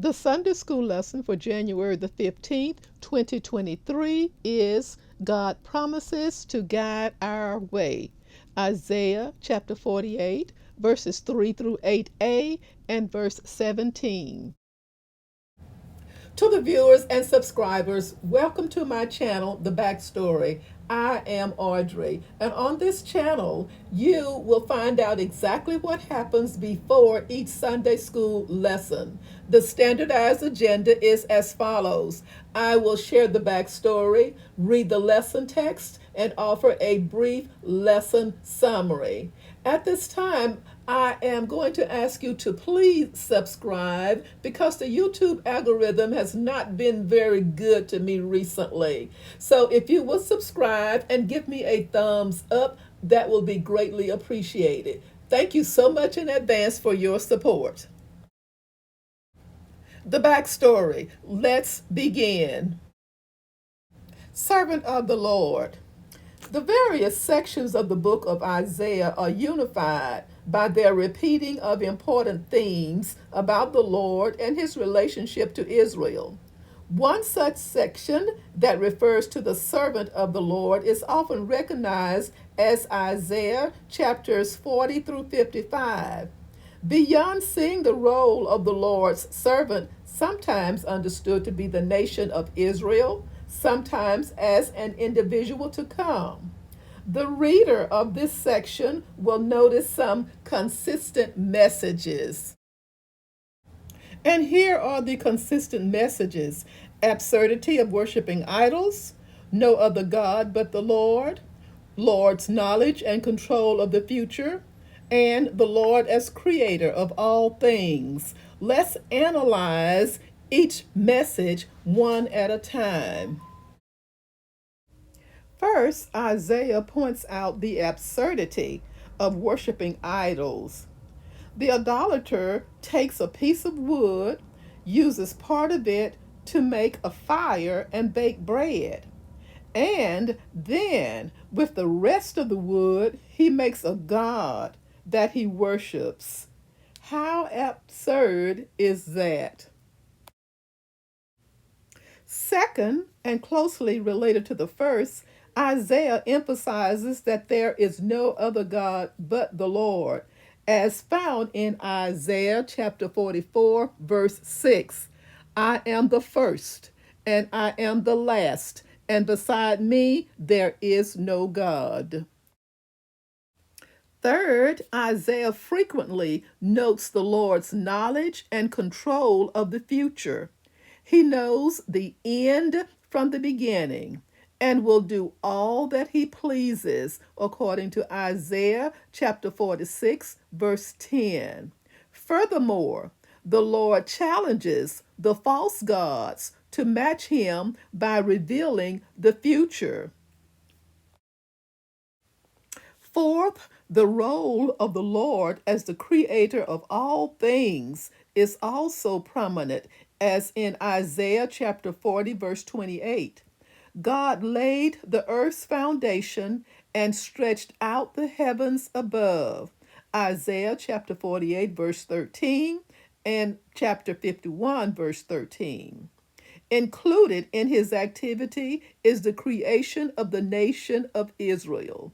The Sunday school lesson for January the 15th, 2023 is God promises to guide our way. Isaiah chapter 48, verses 3 through 8a and verse 17. To the viewers and subscribers, welcome to my channel, The Backstory. I am Audrey, and on this channel, you will find out exactly what happens before each Sunday school lesson. The standardized agenda is as follows. I will share the backstory, read the lesson text, and offer a brief lesson summary. At this time, I am going to ask you to please subscribe because the YouTube algorithm has not been very good to me recently. So if you will subscribe and give me a thumbs up, that will be greatly appreciated. Thank you so much in advance for your support. The backstory. Let's begin. Servant of the Lord. The various sections of the book of Isaiah are unified by their repeating of important themes about the Lord and his relationship to Israel. One such section that refers to the servant of the Lord is often recognized as Isaiah chapters 40 through 55. Beyond seeing the role of the Lord's servant, sometimes understood to be the nation of Israel, sometimes as an individual to come. The reader of this section will notice some consistent messages. And here are the consistent messages: absurdity of worshiping idols, no other God but the Lord, Lord's knowledge and control of the future, and the Lord as creator of all things. Let's analyze each message one at a time. First, Isaiah points out the absurdity of worshiping idols. The idolater takes a piece of wood, uses part of it to make a fire and bake bread. And then, with the rest of the wood, he makes a god that he worships. How absurd is that? Second, and closely related to the first, Isaiah emphasizes that there is no other God but the Lord, as found in Isaiah chapter 44, verse 6. I am the first, and I am the last, and beside me there is no God. Third, Isaiah frequently notes the Lord's knowledge and control of the future. He knows the end from the beginning and will do all that he pleases, according to Isaiah chapter 46, verse 10. Furthermore, the Lord challenges the false gods to match him by revealing the future. Fourth, the role of the Lord as the creator of all things is also prominent, as in Isaiah chapter 40, verse 28. God laid the earth's foundation and stretched out the heavens above. Isaiah chapter 48, verse 13, and chapter 51, verse 13. Included in his activity is the creation of the nation of Israel,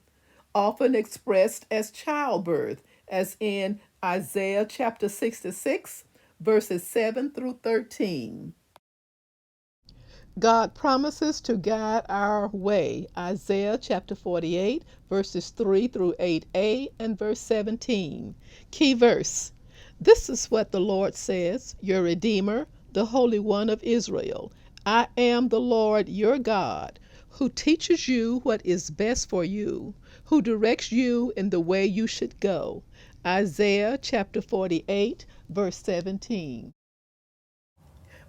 often expressed as childbirth, as in Isaiah chapter 66, verses 7 through 13. God promises to guide our way. Isaiah chapter 48, verses 3 through 8a and verse 17. Key verse. This is what the Lord says, your Redeemer, the Holy One of Israel. I am the Lord your God, who teaches you what is best for you, who directs you in the way you should go. Isaiah chapter 48, verse 17.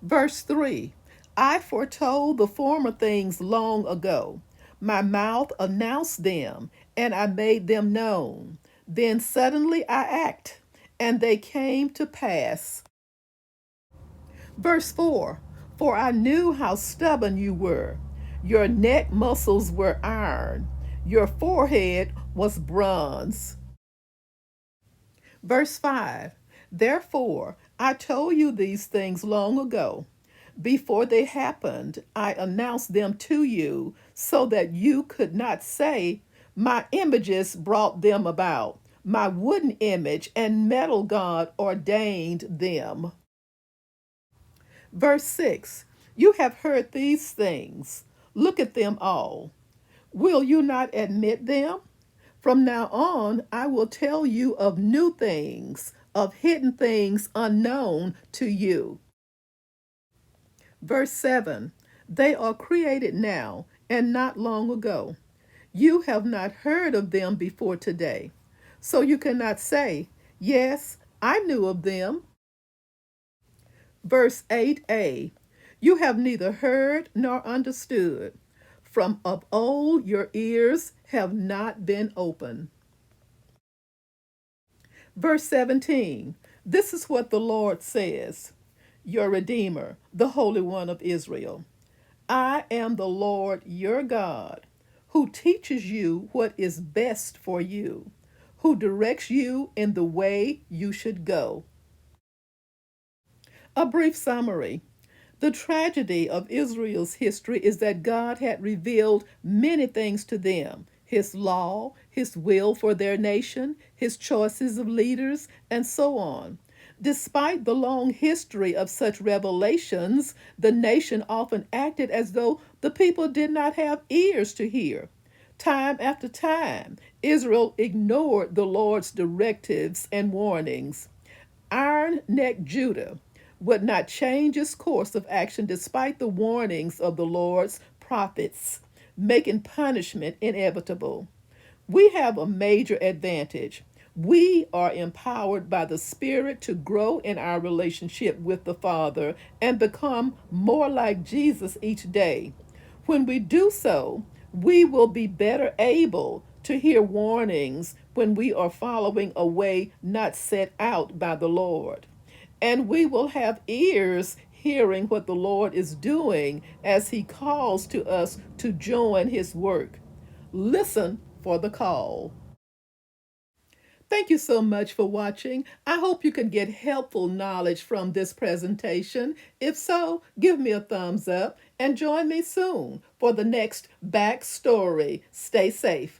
Verse 3. I foretold the former things long ago. My mouth announced them, and I made them known. Then suddenly I act, and they came to pass. Verse 4. For I knew how stubborn you were. Your neck muscles were iron. Your forehead was bronze. Verse 5. Therefore, I told you these things long ago. Before they happened, I announced them to you so that you could not say, my images brought them about. My wooden image and metal God ordained them. Verse 6. You have heard these things. Look at them all. Will you not admit them? From now on, I will tell you of new things, of hidden things unknown to you. Verse 7. They are created now and not long ago. You have not heard of them before today. So you cannot say, yes, I knew of them. Verse 8a. You have neither heard nor understood. From of old your ears have not been opened. Verse 17. This is what the Lord says, your Redeemer, the Holy One of Israel. I am the Lord your God, who teaches you what is best for you, who directs you in the way you should go. A brief summary. The tragedy of Israel's history is that God had revealed many things to them: his law, his will for their nation, his choices of leaders, and so on. Despite the long history of such revelations, the nation often acted as though the people did not have ears to hear. Time after time, Israel ignored the Lord's directives and warnings. Iron necked Judah would not change its course of action despite the warnings of the Lord's prophets, making punishment inevitable. We have a major advantage. We are empowered by the Spirit to grow in our relationship with the Father and become more like Jesus each day. When we do so, we will be better able to hear warnings when we are following a way not set out by the Lord. And we will have ears hearing what the Lord is doing as He calls to us to join His work. Listen for the call. Thank you so much for watching. I hope you can get helpful knowledge from this presentation. If so, give me a thumbs up and join me soon for the next backstory. Stay safe.